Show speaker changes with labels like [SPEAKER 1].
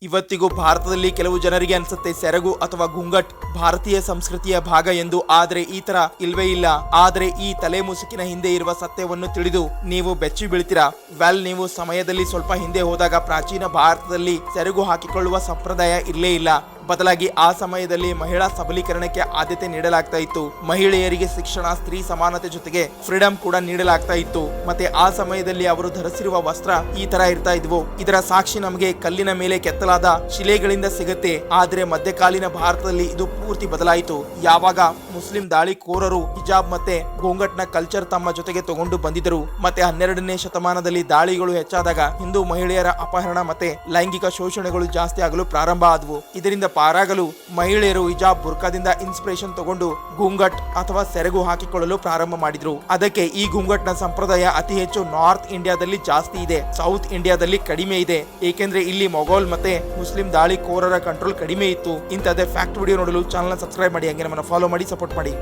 [SPEAKER 1] ಇವತ್ತಿಗೂ ಭಾರತದಲ್ಲಿ ಕೆಲವು ಜನರಿಗೆ ಅನ್ಸುತ್ತೆ ಸೆರಗು ಅಥವಾ ಗುಂಗಟ್ ಭಾರತೀಯ ಸಂಸ್ಕೃತಿಯ ಭಾಗ ಎಂದು. ಆದ್ರೆ ಈ ತರ ಇಲ್ವೇ ಇಲ್ಲ. ಆದ್ರೆ ಈ ತಲೆ ಮುಸುಕಿನ ಹಿಂದೆ ಇರುವ ಸತ್ಯವನ್ನು ತಿಳಿದು ನೀವು ಬೆಚ್ಚಿ ಬೀಳ್ತೀರಾ. ನೀವು ಸಮಯದಲ್ಲಿ ಸ್ವಲ್ಪ ಹಿಂದೆ ಹೋದಾಗ ಪ್ರಾಚೀನ ಭಾರತದಲ್ಲಿ ಸೆರಗು ಹಾಕಿಕೊಳ್ಳುವ ಸಂಪ್ರದಾಯ ಇರ್ಲೇ ಇಲ್ಲ. ಬದಲಾಗಿ ಆ ಸಮಯದಲ್ಲಿ ಮಹಿಳಾ ಸಬಲೀಕರಣಕ್ಕೆ ಆದ್ಯತೆ ನೀಡಲಾಗ್ತಾ ಇತ್ತು. ಮಹಿಳೆಯರಿಗೆ ಶಿಕ್ಷಣ, ಸ್ತ್ರೀ ಸಮಾನತೆ ಜೊತೆಗೆ ಫ್ರೀಡಂ ಕೂಡ ನೀಡಲಾಗ್ತಾ ಇತ್ತು. ಮತ್ತೆ ಆ ಸಮಯದಲ್ಲಿ ಅವರು ಧರಿಸಿರುವ ವಸ್ತ್ರ ಈ ತರ ಇರ್ತಾ ಇದ್ವು. ಇದರ ಸಾಕ್ಷಿ ನಮಗೆ ಕಲ್ಲಿನ ಮೇಲೆ ಕೆತ್ತಲಾದ ಶಿಲೆಗಳಿಂದ ಸಿಗುತ್ತೆ. ಆದ್ರೆ ಮಧ್ಯಕಾಲೀನ ಭಾರತದಲ್ಲಿ ಇದು ಪೂರ್ತಿ ಬದಲಾಯಿತು. ಯಾವಾಗ ಮುಸ್ಲಿಂ ದಾಳಿಕೋರರು ಹಿಜಾಬ್ ಮತ್ತೆ ಗೋಂಗಟ್ನ ಕಲ್ಚರ್ ತಮ್ಮ ಜೊತೆಗೆ ತಗೊಂಡು ಬಂದಿದ್ದರು. ಮತ್ತೆ 12ನೇ ಶತಮಾನದಲ್ಲಿ ದಾಳಿಗಳು ಹೆಚ್ಚಾದಾಗ ಹಿಂದೂ ಮಹಿಳೆಯರ ಅಪಹರಣ ಮತ್ತೆ ಲೈಂಗಿಕ ಶೋಷಣೆಗಳು ಜಾಸ್ತಿ ಆಗಲು ಪ್ರಾರಂಭ ಆದವು. ಇದರಿಂದ ಪಾರಾಗಲು ಮಹಿಳೆಯರು ಹಿಜಾಬ್, ಬುರ್ಕಾದಿಂದ ಇನ್ಸ್ಪಿರೇಷನ್ ತಗೊಂಡು ಗುಂಗಟ್ ಅಥವಾ ಸೆರಗು ಹಾಕಿಕೊಳ್ಳಲು ಪ್ರಾರಂಭ ಮಾಡಿದ್ರು. ಅದಕ್ಕೆ ಈ ಗುಂಗಟ್ನ ಸಂಪ್ರದಾಯ ಅತಿ ಹೆಚ್ಚು ನಾರ್ತ್ ಇಂಡಿಯಾದಲ್ಲಿ ಜಾಸ್ತಿ ಇದೆ, ಸೌತ್ ಇಂಡಿಯಾದಲ್ಲಿ ಕಡಿಮೆ ಇದೆ. ಏಕೆಂದ್ರೆ ಇಲ್ಲಿ ಮೊಘಲ್ ಮತ್ತೆ ಮುಸ್ಲಿಂ ದಾಳಿಕೋರರ ಕಂಟ್ರೋಲ್ ಕಡಿಮೆ ಇತ್ತು. ಇಂಥದ್ದೇ ಫ್ಯಾಕ್ಟ್ ವಿಡಿಯೋ ನೋಡಲು ಚಾನಲ್ ಸಬ್ಸ್ಕ್ರೈಬ್ ಮಾಡಿ, ಹಂಗೆ ನಮ್ಮನ್ನು ಫಾಲೋ ಮಾಡಿ, ಸಪೋರ್ಟ್ ಮಾಡಿ.